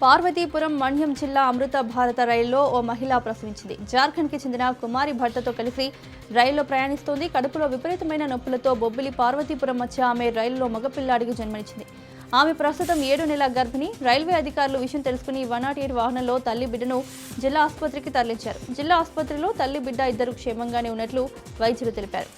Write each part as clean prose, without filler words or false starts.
పార్వతీపురం మన్యం జిల్లా అమృత భారత రైల్లో ఓ మహిళ ప్రసవించింది. జార్ఖండ్కి చెందిన కుమారి భర్తతో కలిసి రైల్లో ప్రయాణిస్తోంది. కడుపులో విపరీతమైన నొప్పులతో బొబ్బిలి పార్వతీపురం మధ్య ఆమె రైలులో మగపిల్లాడికి జన్మనిచ్చింది. ఆమె ప్రస్తుతం 7 నెలల గర్భిణి. రైల్వే అధికారులు విషయం తెలుసుకుని 108 వాహనంలో తల్లి బిడ్డను జిల్లా ఆసుపత్రికి తరలించారు. జిల్లా ఆసుపత్రిలో తల్లి బిడ్డ ఇద్దరు క్షేమంగానే ఉన్నట్లు వైద్యులు తెలిపారు.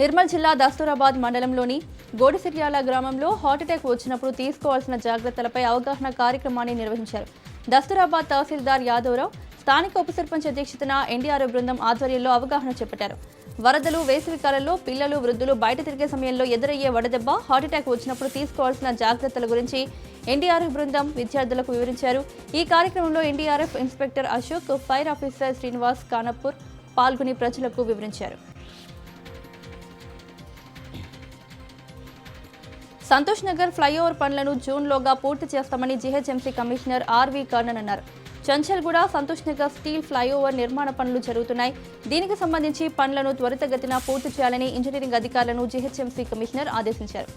నిర్మల్ జిల్లా దస్తూరాబాద్ మండలంలోని గోడిసిర్యాల గ్రామంలో హార్ట్అటాక్ వచ్చినప్పుడు తీసుకోవాల్సిన జాగ్రత్తలపై అవగాహన కార్యక్రమాన్ని నిర్వహించారు. దస్తూరాబాద్ తహసీల్దార్ యాదవరావు స్థానిక ఉప సర్పంచ్ అధ్యక్షతన ఎన్డీఆర్ఎఫ్ బృందం ఆధ్వర్యంలో అవగాహన చేపట్టారు. వరదలు, వేసవి కాలంలో పిల్లలు, వృద్ధులు బయట తిరిగే సమయంలో ఎదురయ్యే వడదెబ్బ, హార్ట్అటాక్ వచ్చినప్పుడు తీసుకోవాల్సిన జాగ్రత్తల గురించి ఎన్డీఆర్ఎఫ్ బృందం విద్యార్థులకు వివరించారు. ఈ కార్యక్రమంలో NDRF inspector Ashok, fire officer Srinivas Kanapur పాల్గొని ప్రజలకు వివరించారు. సంతోష్ నగర్ ఫ్లైఓవర్ పనులను జూన్లోగా పూర్తి చేస్తామని జీహెచ్ఎంసీ కమిషనర్ ఆర్వి కర్ణన్ అన్నారు. చంచల్గూడ, సంతోష్ నగర్ స్టీల్ ఫ్లైఓవర్ నిర్మాణ పనులు జరుగుతున్నాయి. దీనికి సంబంధించి పనులను త్వరితగతిన పూర్తి చేయాలని ఇంజనీరింగ్ అధికారులను జీహెచ్ఎంసీ కమిషనర్ ఆదేశించారు.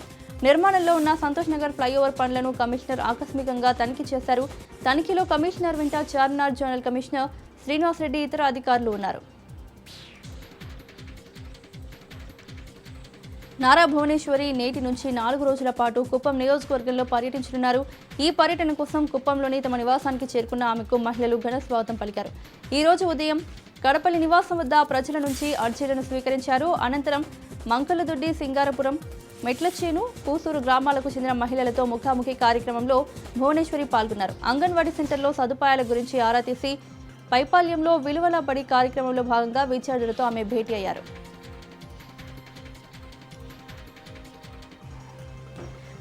నిర్మాణంలో ఉన్న సంతోష్ నగర్ ఫ్లైఓవర్ పనులను కమిషనర్ ఆకస్మికంగా తనిఖీ చేశారు. తనిఖీలో కమిషనర్ వెంట చార్మినార్ జోనల్ కమిషనర్ శ్రీనివాస్ రెడ్డి, ఇతర అధికారులు ఉన్నారు. నారా భువనేశ్వరి నేటి నుంచి 4 రోజుల పాటు కుప్పం నియోజకవర్గంలో పర్యటించనున్నారు. ఈ పర్యటన కోసం కుప్పంలోని తమ నివాసానికి చేరుకున్న ఆమెకు మహిళలు ఘన స్వాగతం పలికారు. ఈ రోజు ఉదయం కడపల్లి నివాసం వద్ద ప్రజల నుంచి అర్జీలను స్వీకరించారు. అనంతరం మంకలదొడ్డి, సింగారపురం, మెట్లచేను, పూసూరు గ్రామాలకు చెందిన మహిళలతో ముఖాముఖి కార్యక్రమంలో భువనేశ్వరి పాల్గొన్నారు. అంగన్వాడీ సెంటర్లో సదుపాయాల గురించి ఆరా తీసి పైపాల్యంలో విలువల బడి కార్యక్రమంలో భాగంగా విద్యార్థులతో ఆమె భేటీ అయ్యారు.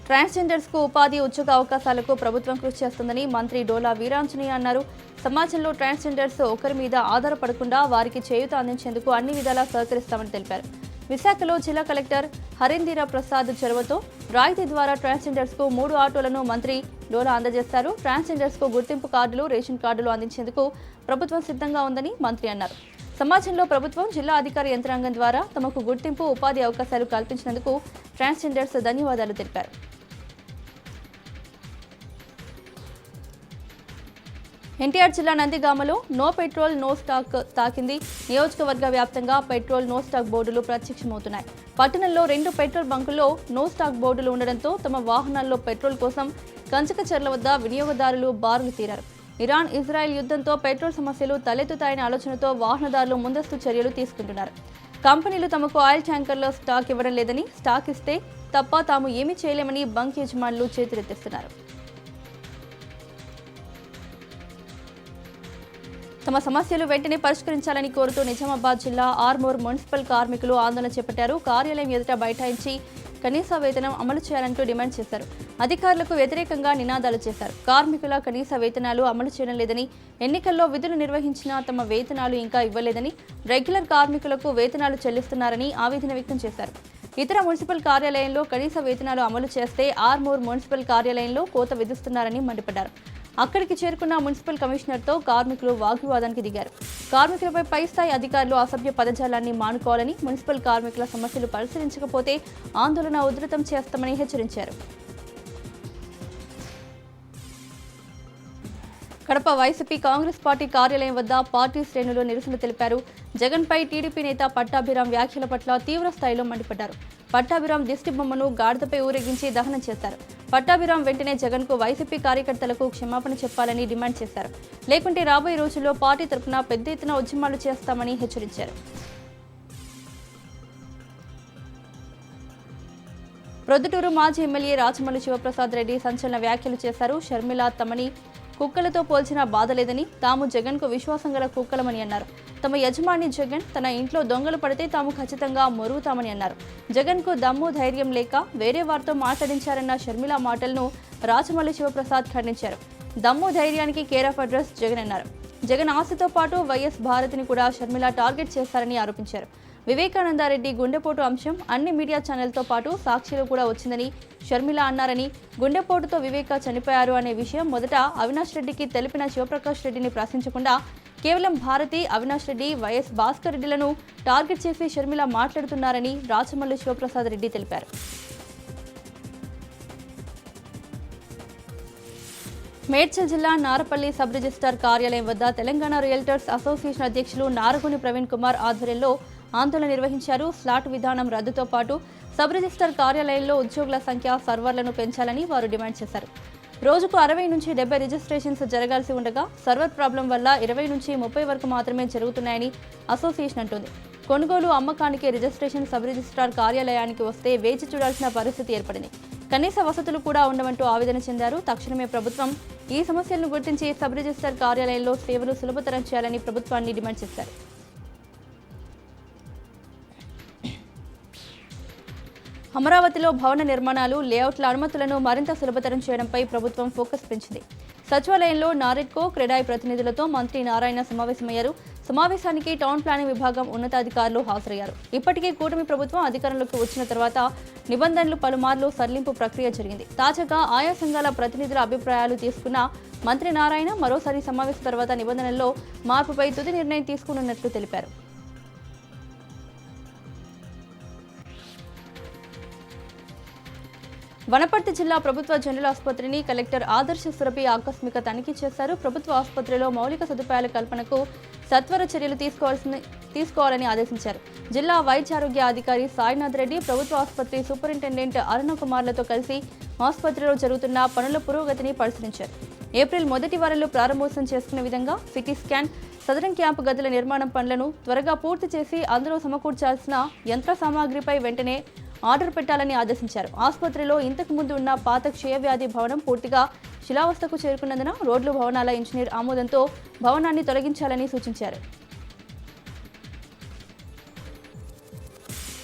ట్రాన్స్జెండర్స్ కు ఉపాధి, ఉద్యోగ అవకాశాలకు ప్రభుత్వం కృషి చేస్తుందని మంత్రి డోలా వీరాంజనేయ అన్నారు. సమాజంలో ట్రాన్స్జెండర్స్ ఒకరి మీద ఆధారపడకుండా వారికి చేయూత అందించేందుకు అన్ని విధాలా సహకరిస్తామని తెలిపారు. విశాఖలో జిల్లా కలెక్టర్ హరీందీరా ప్రసాద్ చొరవతో రాయితీ ద్వారా ట్రాన్స్జెండర్స్ కు 3 ఆటోలను మంత్రి డోలా అందజేస్తారు. ట్రాన్స్జెండర్స్ కు గుర్తింపు కార్డులు, రేషన్ కార్డులు అందించేందుకు ప్రభుత్వం సిద్ధంగా ఉందని మంత్రి అన్నారు. సమాజంలో ప్రభుత్వం, జిల్లా అధికార యంత్రాంగం ద్వారా తమకు గుర్తింపు, ఉపాధి అవకాశాలు కల్పించినందుకు ట్రాన్స్జెండర్స్ ధన్యవాదాలు తెలిపారు. ఎన్టీఆర్ జిల్లా నందిగామలో నో పెట్రోల్ నో స్టాక్ తాకింది. నియోజకవర్గ వ్యాప్తంగా పెట్రోల్ నో స్టాక్ బోర్డులు ప్రత్యక్షమవుతున్నాయి. పట్టణంలో 2 పెట్రోల్ బంకుల్లో నో స్టాక్ బోర్డులు ఉండడంతో తమ వాహనాల్లో పెట్రోల్ కోసం కంచకచర్ల వద్ద వినియోగదారులు బారులు తీరారు. ఇరాన్, ఇజ్రాయెల్ యుద్ధంతో పెట్రోల్ సమస్యలు తలెత్తుతాయనే ఆలోచనతో వాహనదారులు ముందస్తు చర్యలు తీసుకుంటున్నారు. కంపెనీలు తమకు ఆయిల్ ట్యాంకర్లో స్టాక్ ఇవ్వడం లేదని, స్టాక్ ఇస్తే తప్ప తాము ఏమీ చేయలేమని బంక్ యజమానులు చేతులెత్తేస్తున్నారు. తమ సమస్యలు వెంటనే పరిష్కరించాలని కోరుతూ నిజామాబాద్ జిల్లా ఆర్మూర్ మున్సిపల్ కార్మికులు ఆందోళన చేపట్టారు. కార్యాలయం ఎదుట బైఠాయించి కనీస వేతనం అమలు చేయాలంటూ డిమాండ్ చేశారు. అధికారులకు వ్యతిరేకంగా నినాదాలు చేశారు. కార్మికుల కనీస వేతనాలు అమలు చేయడం లేదని, ఎన్నికల్లో విధులు నిర్వహించినా తమ వేతనాలు ఇంకా ఇవ్వలేదని, రెగ్యులర్ కార్మికులకు వేతనాలు చెల్లిస్తున్నారని ఆవేదన వ్యక్తం చేశారు. ఇతర మున్సిపల్ కార్యాలయంలో కనీస వేతనాలు అమలు చేస్తే ఆర్మూర్ మున్సిపల్ కార్యాలయంలో కోత విధిస్తున్నారని మండిపడ్డారు. అక్కడికి చేరుకున్న మున్సిపల్ కమిషనర్తో కార్మికులు వాగ్వివాదానికి దిగారు. కార్మికులపై పై స్థాయి అధికారులు అసభ్య పదజాలాన్ని మానుకోవాలని, మున్సిపల్ కార్మికుల సమస్యలు పరిశీలించకపోతే ఆందోళన ఉధృతం చేస్తామని హెచ్చరించారు. కడప వైసీపీ కాంగ్రెస్ పార్టీ కార్యాలయం వద్ద పార్టీ శ్రేణులు నిరసన తెలిపారు. జగన్పై టీడీపీ నేత పట్టాభిరామ్ వ్యాఖ్యల పట్ల తీవ్ర స్థాయిలో మండిపడ్డారు. పట్టాభిరామ్ దిష్టి బొమ్మను గాడిదపై ఊరేగించి దహనం చేశారు. పట్టాభిరామ్ వెంటనే జగన్కు, వైసీపీ కార్యకర్తలకు క్షమాపణ చెప్పాలని డిమాండ్ చేశారు. లేకుంటే రాబోయే రోజుల్లో పార్టీ తరఫున పెద్ద ఎత్తున ఉద్యమాలు చేస్తామని హెచ్చరించారు. ప్రొద్దుటూరు మాజీ ఎమ్మెల్యే రాచమల్లి శివప్రసాద్ రెడ్డి సంచలన వ్యాఖ్యలు చేశారు. షర్మిల తమని కుక్కలతో పోల్చిన బాధ లేదని, తాము జగన్కు విశ్వాసం గల కుక్కలమని అన్నారు. తమ యజమాని జగన్ తన ఇంట్లో దొంగలు పడితే తాము ఖచ్చితంగా మొరుగుతామని అన్నారు. జగన్కు దమ్ము, ధైర్యం లేక వేరే వారితో మాట్లాడించారన్న షర్మిల మాటలను రాచమల్లి శివప్రసాద్ ఖండించారు. దమ్ము, ధైర్యానికి కేర్ ఆఫ్ అడ్రస్ జగన్ అన్నారు. జగన్ ఆశతో పాటు వైఎస్ భారతిని కూడా షర్మిల టార్గెట్ చేశారని ఆరోపించారు. వివేకానందరెడ్డి గుండెపోటు అంశం అన్ని మీడియా ఛానల్తో పాటు సాక్షిలో కూడా వచ్చిందని షర్మిల అన్నారని, గుండెపోటుతో వివేక చనిపోయారు అనే విషయం మొదట అవినాష్ రెడ్డికి తెలిపిన శివప్రకాష్ రెడ్డిని ప్రశ్నించకుండా కేవలం భారతి, అవినాష్ రెడ్డి, వైఎస్ భాస్కర్ రెడ్డిలను టార్గెట్ చేసి షర్మిల మాట్లాడుతున్నారని రాచమల్లి శివప్రసాద్ రెడ్డి తెలిపారు. మేడ్చల్ జిల్లా నారపల్లి సబ్ రిజిస్ట్రార్ కార్యాలయం వద్ద తెలంగాణ రియల్టర్స్ అసోసియేషన్ అధ్యక్షులు నారగుని ప్రవీణ్ కుమార్ ఆధ్వర్యంలో ఆందోళన నిర్వహించారు. స్లాట్ విధానం రద్దుతో పాటు సబ్ రిజిస్ట్రార్ కార్యాలయంలో ఉద్యోగుల సంఖ్య, సర్వర్లను పెంచాలని వారు డిమాండ్ చేశారు. రోజుకు 60 నుంచి 70 రిజిస్ట్రేషన్స్ జరగాల్సి ఉండగా సర్వర్ ప్రాబ్లం వల్ల 20 నుంచి 30 వరకు మాత్రమే జరుగుతున్నాయని అసోసియేషన్ అంటోంది. కొనుగోలు, అమ్మకానికి రిజిస్ట్రేషన్ సబ్ రిజిస్ట్రార్ కార్యాలయానికి వస్తే వేచి చూడాల్సిన పరిస్థితి ఏర్పడింది. కనీస వసతులు కూడా ఉండవంటూ ఆవేదన చెందారు. తక్షణమే ప్రభుత్వం ఈ సమస్యలను గుర్తించి సబ్ రిజిస్ట్రార్ కార్యాలయంలో సేవలు సులభతరం చేయాలని ప్రభుత్వాన్ని డిమాండ్ చేశారు. అమరావతిలో భవన నిర్మాణాలు, లేఅవుట్ల అనుమతులను మరింత సులభతరం చేయడంపై ప్రభుత్వం ఫోకస్ పెంచింది. సచివాలయంలో నారెడ్కో, క్రెడాయ్ ప్రతినిధులతో మంత్రి నారాయణ సమావేశమయ్యారు. సమావేశానికి టౌన్ ప్లానింగ్ విభాగం ఉన్నతాధికారులు హాజరయ్యారు. ఇప్పటికే కూటమి ప్రభుత్వం అధికారంలోకి వచ్చిన తర్వాత నిబంధనలు పలుమార్లు సడలింపు ప్రక్రియ జరిగింది. తాజాగా ఆయా సంఘాల ప్రతినిధుల అభిప్రాయాలు తీసుకున్న మంత్రి నారాయణ మరోసారి సమావేశం తర్వాత నిబంధనల్లో మార్పుపై తుది నిర్ణయం తీసుకున్నట్లు తెలిపారు. వనపర్తి జిల్లా ప్రభుత్వ జనరల్ ఆసుపత్రిని కలెక్టర్ ఆదర్శ సురభి ఆకస్మిక తనిఖీ చేశారు. ప్రభుత్వ ఆసుపత్రిలో మౌలిక సదుపాయాల కల్పనకు సత్వర చర్యలు తీసుకోవాలని ఆదేశించారు. జిల్లా వైద్యారోగ్య అధికారి సాయినాథ్ రెడ్డి, ప్రభుత్వ ఆసుపత్రి సూపరింటెండెంట్ అరుణ కుమార్లతో కలిసి ఆసుపత్రిలో జరుగుతున్న పనుల పురోగతిని పరిశీలించారు. ఏప్రిల్ మొదటి వారంలో ప్రారంభోత్సవం చేసుకునే విధంగా సిటీ స్కాన్, సదరన్ క్యాంపు గదుల నిర్మాణం పనులను త్వరగా పూర్తి చేసి అందులో సమకూర్చాల్సిన యంత్ర సామాగ్రిపై వెంటనే ఆర్డర్ పెట్టాలని ఆదేశించారు. ఆసుపత్రిలో ఇంతకు ముందు ఉన్న పాత క్షయవ్యాధి భవనం పూర్తిగా శిలావస్థకు చేరుకున్నందున రోడ్లు, భవనాల ఇంజనీర్ ఆమోదంతో భవనాన్ని తొలగించాలని సూచించారు.